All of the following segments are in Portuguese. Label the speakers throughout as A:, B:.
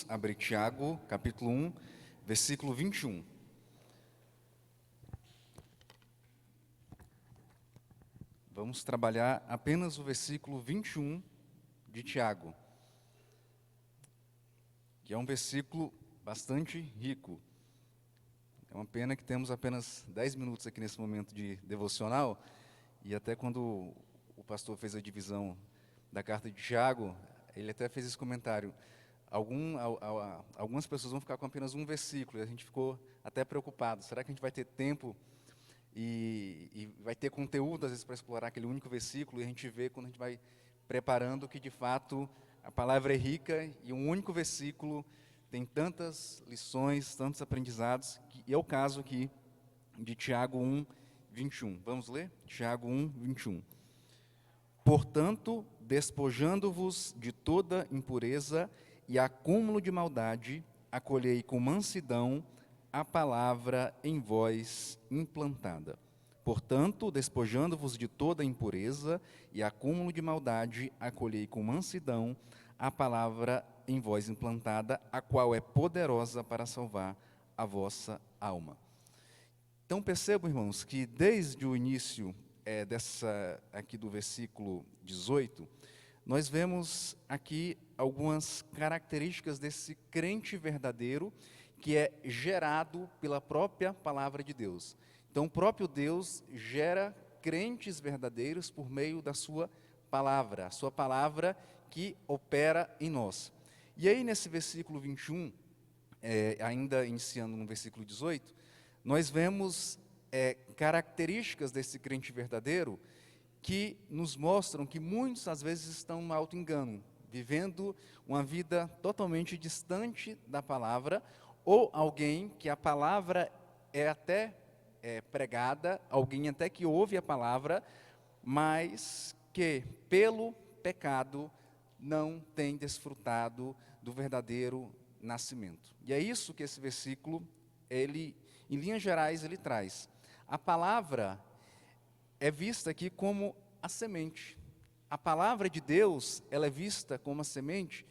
A: abrir Tiago, capítulo 1, versículo 21. Vamos trabalhar apenas o versículo 21 de Tiago, que é um versículo bastante rico. É uma pena que temos apenas 10 minutos aqui nesse momento de devocional, e até quando o pastor fez a divisão da carta de Tiago, ele até fez esse comentário. Algumas pessoas vão ficar com apenas um versículo, e a gente ficou até preocupado. Será que a gente vai ter tempo e vai ter conteúdo, às vezes, para explorar aquele único versículo? E a gente vê, quando a gente vai preparando, que, de fato, a palavra é rica, e um único versículo tem tantas lições, tantos aprendizados, e é o caso aqui de Tiago 1, 21. Vamos ler? Tiago 1, 21. Portanto, despojando-vos de toda impureza e acúmulo de maldade, acolhei com mansidão a palavra em vós implantada. Portanto, despojando-vos de toda impureza e acúmulo de maldade, acolhei com mansidão a palavra em vós implantada, a qual é poderosa para salvar a vossa alma. Então percebam, irmãos, que desde o início aqui do versículo 18, nós vemos aqui algumas características desse crente verdadeiro que é gerado pela própria palavra de Deus. Então o próprio Deus gera crentes verdadeiros por meio da sua palavra, a sua palavra que opera em nós. E aí nesse versículo 21, ainda iniciando no versículo 18, nós vemos características desse crente verdadeiro que nos mostram que muitos, às vezes, estão no auto-engano, vivendo uma vida totalmente distante da palavra, ou alguém que a palavra é até pregada, alguém até que ouve a palavra, mas que, pelo pecado, não tem desfrutado do verdadeiro nascimento. E é isso que esse versículo, em linhas gerais, ele traz. A palavra é vista aqui como a semente. A palavra de Deus, ela é vista como a semente,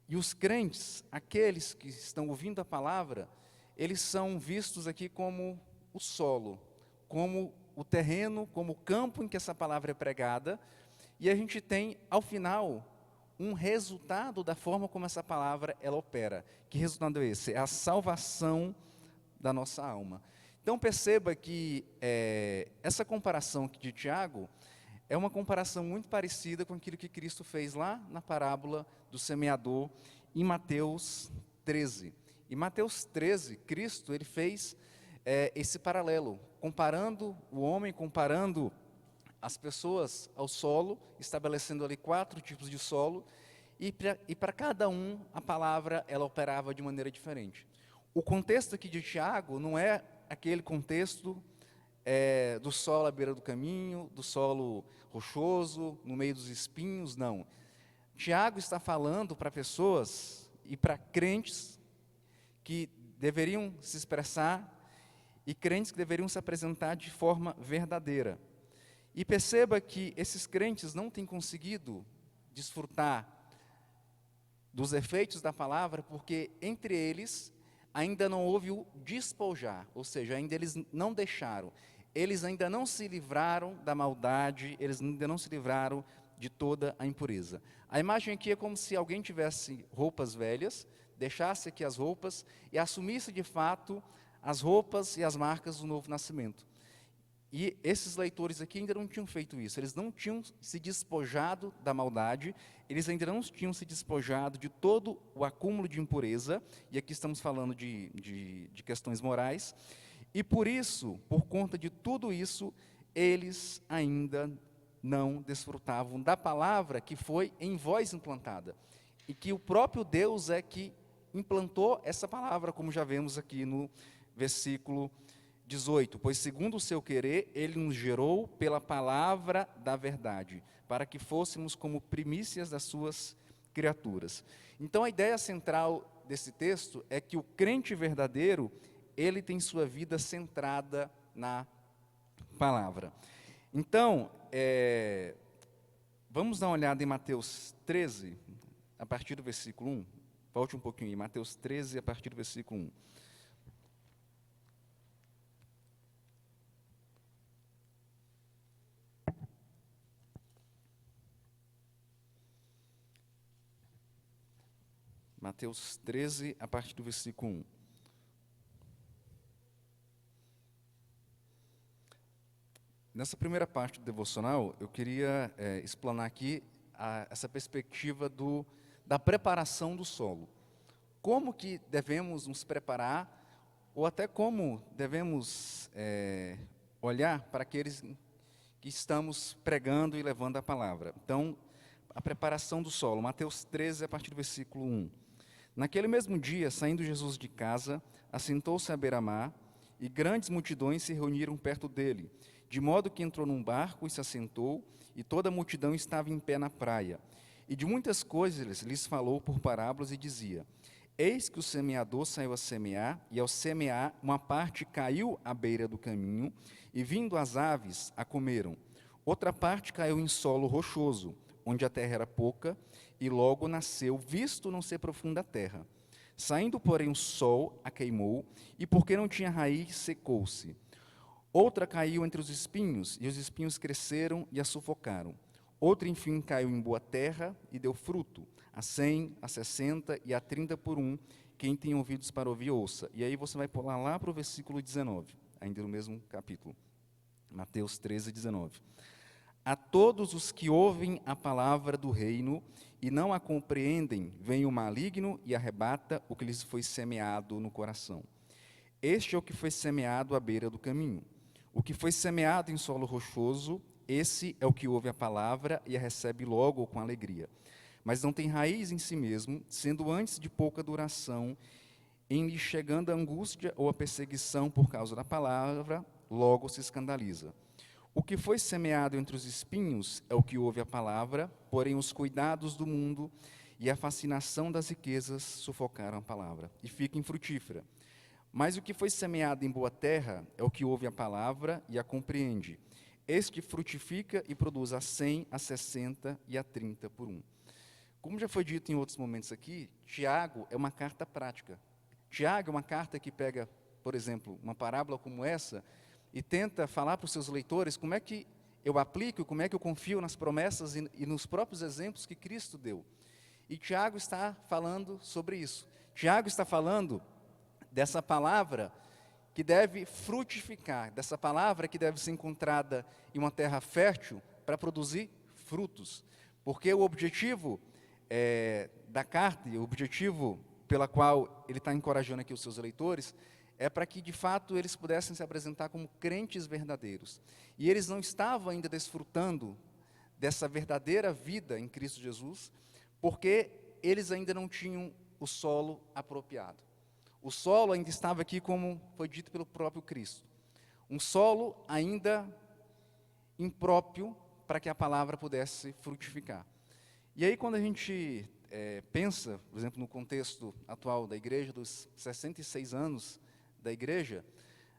A: e os crentes, aqueles que estão ouvindo a palavra, eles são vistos aqui como o solo, como o terreno, como o campo em que essa palavra é pregada, e a gente tem, ao final, um resultado da forma como essa palavra ela opera. Que resultado é esse? É a salvação da nossa alma. Então perceba que essa comparação aqui de Tiago é uma comparação muito parecida com aquilo que Cristo fez lá na parábola do semeador em Mateus 13. Em Mateus 13, Cristo ele fez esse paralelo, comparando o homem, comparando as pessoas ao solo, estabelecendo ali 4 tipos de solo, e para cada um a palavra ela operava de maneira diferente. O contexto aqui de Tiago não é aquele contexto do solo à beira do caminho, do solo rochoso, no meio dos espinhos, não. Tiago está falando para pessoas e para crentes que deveriam se expressar e crentes que deveriam se apresentar de forma verdadeira. E perceba que esses crentes não têm conseguido desfrutar dos efeitos da palavra, porque entre eles ainda não houve o despojar, ou seja, ainda eles não deixaram, eles ainda não se livraram da maldade, eles ainda não se livraram de toda a impureza. A imagem aqui é como se alguém tivesse roupas velhas, deixasse aqui as roupas e assumisse de fato as roupas e as marcas do novo nascimento. E esses leitores aqui ainda não tinham feito isso, eles não tinham se despojado da maldade, eles ainda não tinham se despojado de todo o acúmulo de impureza, e aqui estamos falando de questões morais, e por isso, por conta de tudo isso, eles ainda não desfrutavam da palavra que foi em vós implantada, e que o próprio Deus é que implantou essa palavra, como já vemos aqui no versículo 18, pois segundo o seu querer, ele nos gerou pela palavra da verdade, para que fôssemos como primícias das suas criaturas. Então a ideia central desse texto é que o crente verdadeiro, ele tem sua vida centrada na palavra. Então, vamos dar uma olhada em Mateus 13, a partir do versículo 1. Volte um pouquinho aí, Mateus 13, a partir do versículo 1. Mateus 13, a partir do versículo 1. Nessa primeira parte do devocional, eu queria explanar aqui essa perspectiva da preparação do solo. Como que devemos nos preparar, ou até como devemos olhar para aqueles que estamos pregando e levando a palavra. Então, a preparação do solo. Mateus 13, a partir do versículo 1. Naquele mesmo dia, saindo Jesus de casa, assentou-se à beira-mar, e grandes multidões se reuniram perto dele, de modo que entrou num barco e se assentou, e toda a multidão estava em pé na praia. E de muitas coisas lhes falou por parábolas e dizia: Eis que o semeador saiu a semear, e ao semear, uma parte caiu à beira do caminho, e vindo as aves, a comeram. Outra parte caiu em solo rochoso, onde a terra era pouca, e logo nasceu, visto não ser profunda a terra. Saindo, porém, o sol a queimou, e porque não tinha raiz, secou-se. Outra caiu entre os espinhos, e os espinhos cresceram e a sufocaram. Outra, enfim, caiu em boa terra e deu fruto, a 100, a 60 e a 30 por um. Quem tem ouvidos para ouvir, ouça. E aí você vai pular lá para o versículo 19, ainda no mesmo capítulo. Mateus 13, 19. A todos os que ouvem a palavra do reino e não a compreendem, vem o maligno e arrebata o que lhes foi semeado no coração. Este é o que foi semeado à beira do caminho. O que foi semeado em solo rochoso, esse é o que ouve a palavra e a recebe logo com alegria. Mas não tem raiz em si mesmo, sendo antes de pouca duração, em lhe chegando a angústia ou a perseguição por causa da palavra, logo se escandaliza. O que foi semeado entre os espinhos é o que ouve a palavra, porém os cuidados do mundo e a fascinação das riquezas sufocaram a palavra, e fica infrutífera. Mas o que foi semeado em boa terra é o que ouve a palavra e a compreende. Este frutifica e produz a 100, a 60 e a 30 por um. Como já foi dito em outros momentos aqui, Tiago é uma carta prática. Tiago é uma carta que pega, por exemplo, uma parábola como essa e tenta falar para os seus leitores como é que eu aplico, como é que eu confio nas promessas e nos próprios exemplos que Cristo deu. E Tiago está falando sobre isso. Tiago está falando dessa palavra que deve frutificar, dessa palavra que deve ser encontrada em uma terra fértil para produzir frutos. Porque o objetivo da carta, e o objetivo pela qual ele está encorajando aqui os seus leitores, é para que, de fato, eles pudessem se apresentar como crentes verdadeiros. E eles não estavam ainda desfrutando dessa verdadeira vida em Cristo Jesus, porque eles ainda não tinham o solo apropriado. O solo ainda estava aqui, como foi dito pelo próprio Cristo. Um solo ainda impróprio para que a palavra pudesse frutificar. E aí, quando a gente pensa, por exemplo, no contexto atual da igreja, dos 66 anos da igreja,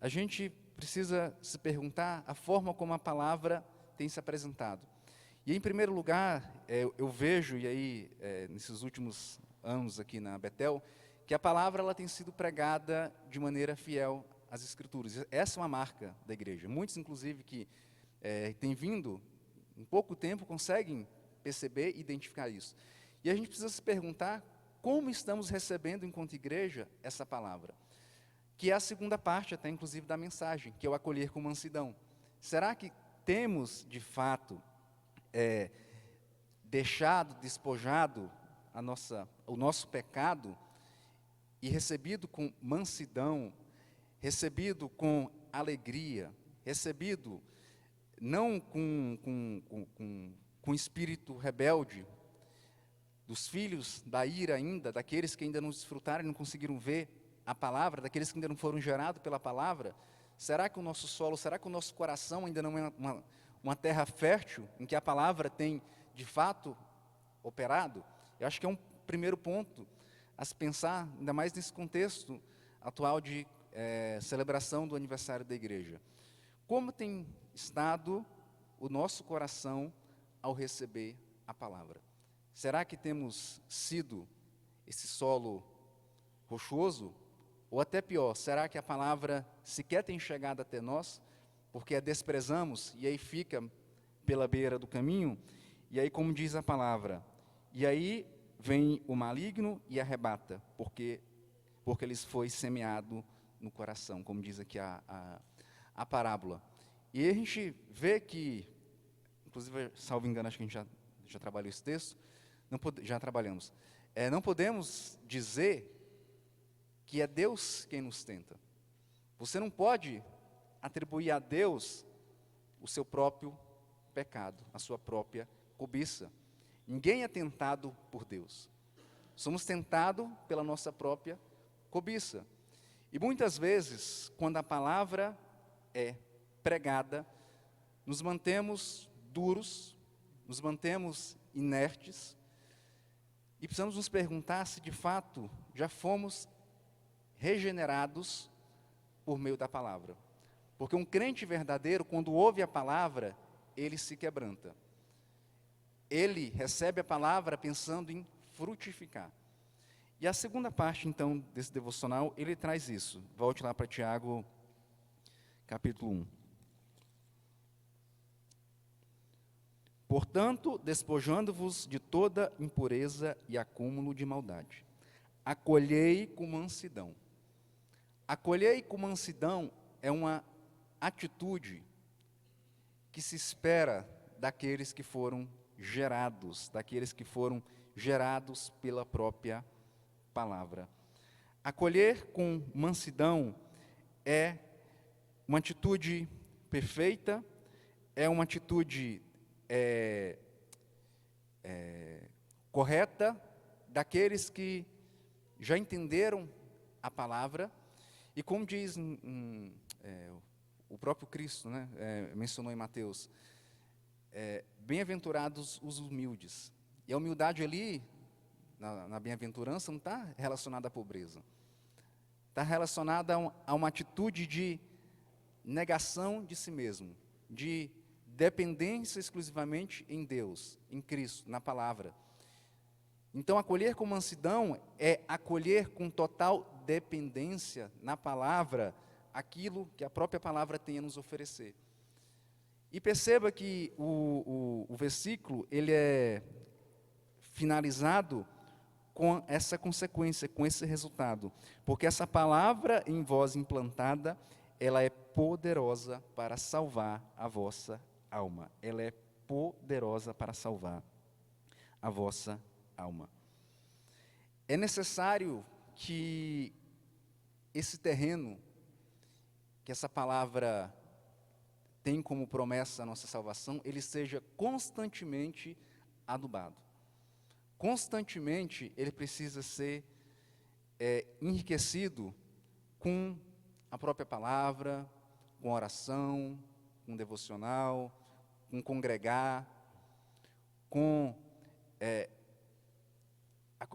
A: a gente precisa se perguntar a forma como a palavra tem se apresentado. E, em primeiro lugar, eu vejo, e aí, nesses últimos anos aqui na Betel, que a palavra ela tem sido pregada de maneira fiel às Escrituras. Essa é uma marca da igreja. Muitos, inclusive, que têm vindo em pouco tempo, conseguem perceber e identificar isso. E a gente precisa se perguntar como estamos recebendo, enquanto igreja, essa palavra. Que é a segunda parte, até inclusive, da mensagem, que é o acolher com mansidão. Será que temos, de fato, deixado, despojado o nosso pecado e recebido com mansidão, recebido com alegria, recebido não com espírito rebelde, dos filhos da ira ainda, daqueles que ainda não desfrutaram e não conseguiram ver a palavra, daqueles que ainda não foram gerados pela palavra? Será que o nosso solo, será que o nosso coração ainda não é uma terra fértil, em que a palavra tem, de fato, operado? Eu acho que é um primeiro ponto a se pensar, ainda mais nesse contexto atual de celebração do aniversário da igreja. Como tem estado o nosso coração ao receber a palavra? Será que temos sido esse solo rochoso? Ou até pior, será que a palavra sequer tem chegado até nós, porque a desprezamos e aí fica pela beira do caminho? E aí, como diz a palavra, e aí vem o maligno e arrebata, porque lhes foi semeado no coração, como diz aqui a parábola. E a gente vê que, inclusive, salvo engano, acho que a gente já trabalhou esse texto, já trabalhamos. Não podemos dizer que é Deus quem nos tenta. Você não pode atribuir a Deus o seu próprio pecado, a sua própria cobiça. Ninguém é tentado por Deus. Somos tentados pela nossa própria cobiça. E muitas vezes, quando a palavra é pregada, nos mantemos duros, nos mantemos inertes, e precisamos nos perguntar se de fato já fomos regenerados por meio da palavra. Porque um crente verdadeiro, quando ouve a palavra, ele se quebranta. Ele recebe a palavra pensando em frutificar. E a segunda parte, então, desse devocional, ele traz isso. Volte lá para Tiago, capítulo 1. Portanto, despojando-vos de toda impureza e acúmulo de maldade, acolhei com mansidão. Acolhei com mansidão é uma atitude que se espera daqueles que foram gerados pela própria palavra. Acolher com mansidão é uma atitude perfeita, é uma atitude correta daqueles que já entenderam a palavra, e como diz o próprio Cristo, né, mencionou em Mateus, bem-aventurados os humildes. E a humildade ali, na bem-aventurança, não está relacionada à pobreza. Está relacionada a uma atitude de negação de si mesmo, de dependência exclusivamente em Deus, em Cristo, na palavra. Então, acolher com mansidão é acolher com total dependência na palavra aquilo que a própria palavra tem a nos oferecer. E perceba que o versículo, ele é finalizado com essa consequência, com esse resultado. Porque essa palavra em vós implantada, ela é poderosa para salvar a vossa alma. Ela é poderosa para salvar a vossa alma. É necessário que esse terreno, que essa palavra tem como promessa a nossa salvação, ele seja constantemente adubado. Constantemente ele precisa ser enriquecido com a própria palavra, com oração, com devocional, com congregar, com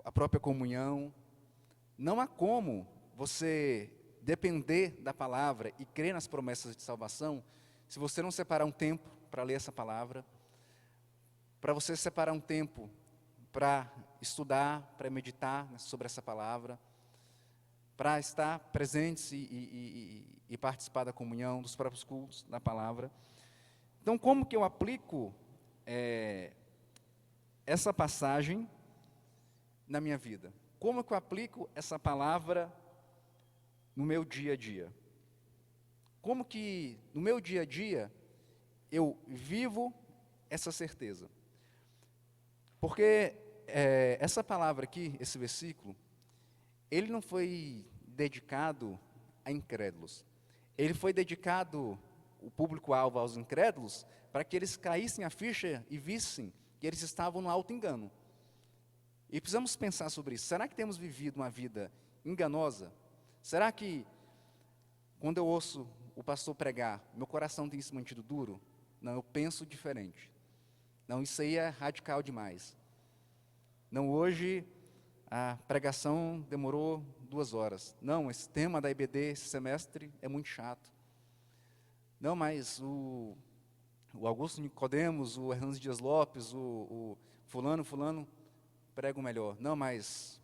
A: a própria comunhão. Não há como você depender da palavra e crer nas promessas de salvação se você não separar um tempo para ler essa palavra, para você separar um tempo para estudar, para meditar sobre essa palavra, para estar presentes e participar da comunhão, dos próprios cultos da palavra. Então, como que eu aplico essa passagem na minha vida? Como que eu aplico essa palavra no meu dia a dia? Como que, no meu dia a dia, eu vivo essa certeza? Porque essa palavra aqui, esse versículo, ele não foi dedicado a incrédulos. Ele foi dedicado, o público-alvo, aos incrédulos, para que eles caíssem a ficha e vissem que eles estavam no auto-engano. E precisamos pensar sobre isso. Será que temos vivido uma vida enganosa? Será que, quando eu ouço o pastor pregar, meu coração tem se mantido duro? Não, eu penso diferente. Não, isso aí é radical demais. Não, hoje a pregação demorou 2 horas. Não, esse tema da IBD esse semestre é muito chato. Não, mas o Augusto Nicodemos, o Hernandes Dias Lopes, o fulano pregam melhor. Não, mas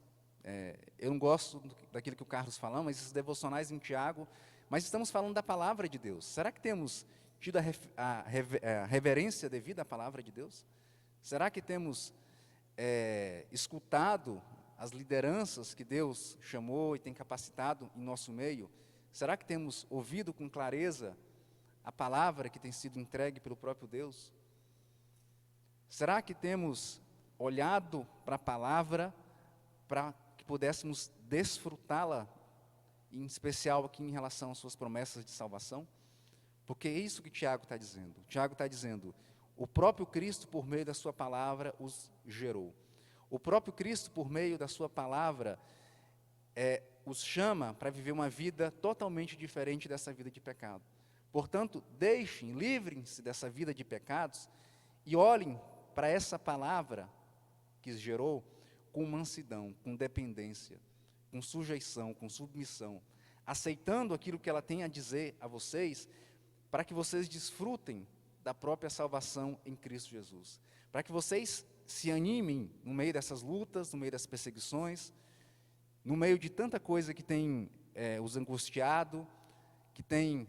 A: Eu não gosto daquilo que o Carlos falou, mas esses devocionais em Tiago, mas estamos falando da palavra de Deus. Será que temos tido a reverência devida à palavra de Deus? Será que temos escutado as lideranças que Deus chamou e tem capacitado em nosso meio? Será que temos ouvido com clareza a palavra que tem sido entregue pelo próprio Deus? Será que temos olhado para a palavra para que pudéssemos desfrutá-la, em especial aqui em relação às suas promessas de salvação? Porque é isso que Tiago está dizendo. Tiago está dizendo, o próprio Cristo, por meio da sua palavra, os gerou. O próprio Cristo, por meio da sua palavra, os chama para viver uma vida totalmente diferente dessa vida de pecado. Portanto, livrem-se dessa vida de pecados e olhem para essa palavra que os gerou com mansidão, com dependência, com sujeição, com submissão, aceitando aquilo que ela tem a dizer a vocês, para que vocês desfrutem da própria salvação em Cristo Jesus. Para que vocês se animem no meio dessas lutas, no meio das perseguições, no meio de tanta coisa que tem os angustiado, que tem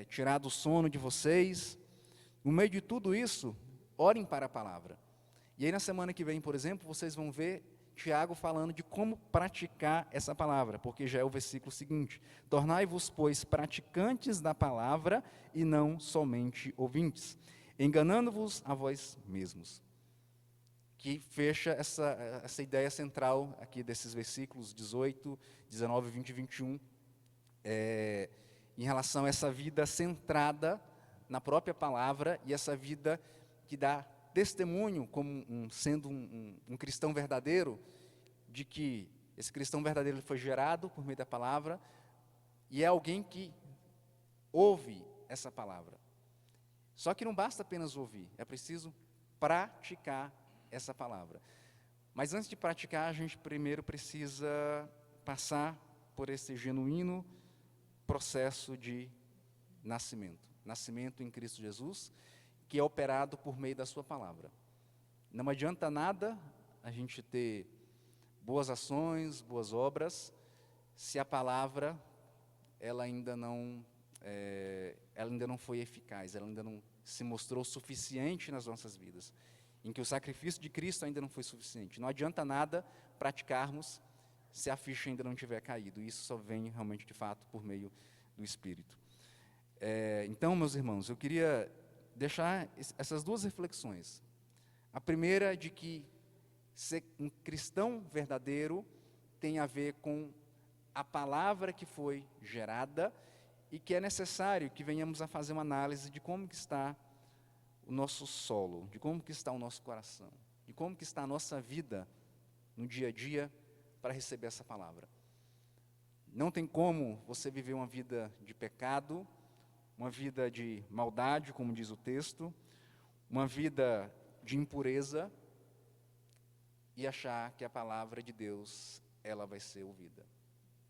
A: tirado o sono de vocês. No meio de tudo isso, orem para a palavra. E aí na semana que vem, por exemplo, vocês vão ver Tiago falando de como praticar essa palavra, porque já é o versículo seguinte: tornai-vos, pois, praticantes da palavra e não somente ouvintes, enganando-vos a vós mesmos. Que fecha essa ideia central aqui desses versículos 18, 19, 20 e 21, em relação a essa vida centrada na própria palavra e essa vida que dá testemunho, como sendo um cristão verdadeiro, de que esse cristão verdadeiro foi gerado por meio da palavra e é alguém que ouve essa palavra. Só que não basta apenas ouvir, é preciso praticar essa palavra. Mas antes de praticar, a gente primeiro precisa passar por esse genuíno processo de nascimento em Cristo Jesus, que é operado por meio da sua palavra. Não adianta nada a gente ter boas ações, boas obras, se a palavra ela ainda não foi eficaz, ela ainda não se mostrou suficiente nas nossas vidas, em que o sacrifício de Cristo ainda não foi suficiente. Não adianta nada praticarmos se a ficha ainda não tiver caído. Isso só vem realmente, de fato, por meio do Espírito. Então, meus irmãos, eu queria deixar essas duas reflexões. A primeira, de que ser um cristão verdadeiro tem a ver com a palavra que foi gerada e que é necessário que venhamos a fazer uma análise de como que está o nosso solo, de como que está o nosso coração, de como que está a nossa vida no dia a dia para receber essa palavra. Não tem como você viver uma vida de pecado, uma vida de maldade, como diz o texto, uma vida de impureza, e achar que a palavra de Deus, ela vai ser ouvida.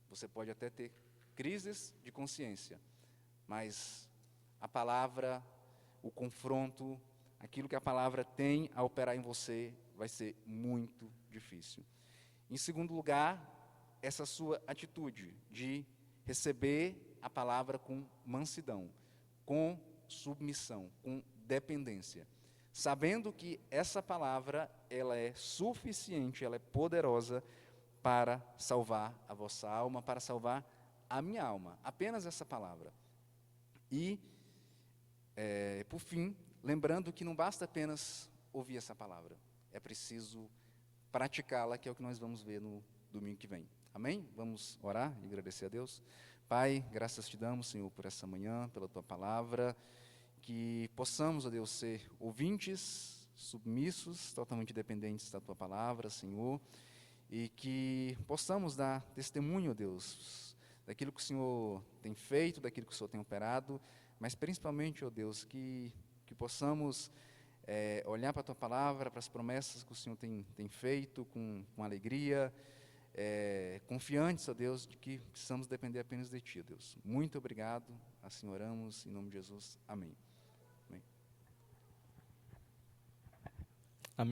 A: Você pode até ter crises de consciência, mas a palavra, o confronto, aquilo que a palavra tem a operar em você, vai ser muito difícil. Em segundo lugar, essa sua atitude de receber a palavra com mansidão, com submissão, com dependência, sabendo que essa palavra, ela é suficiente, ela é poderosa para salvar a vossa alma, para salvar a minha alma, apenas essa palavra. E, por fim, lembrando que não basta apenas ouvir essa palavra, é preciso praticá-la, que é o que nós vamos ver no domingo que vem. Amém? Vamos orar e agradecer a Deus. Pai, graças te damos, Senhor, por essa manhã, pela Tua palavra, que possamos, ó Deus, ser ouvintes, submissos, totalmente dependentes da Tua palavra, Senhor, e que possamos dar testemunho, ó Deus, daquilo que o Senhor tem feito, daquilo que o Senhor tem operado, mas principalmente, ó Deus, que possamos olhar para a Tua palavra, para as promessas que o Senhor tem feito com alegria, confiantes, ó Deus, de que precisamos depender apenas de Ti, ó Deus. Muito obrigado, assim oramos, em nome de Jesus, amém.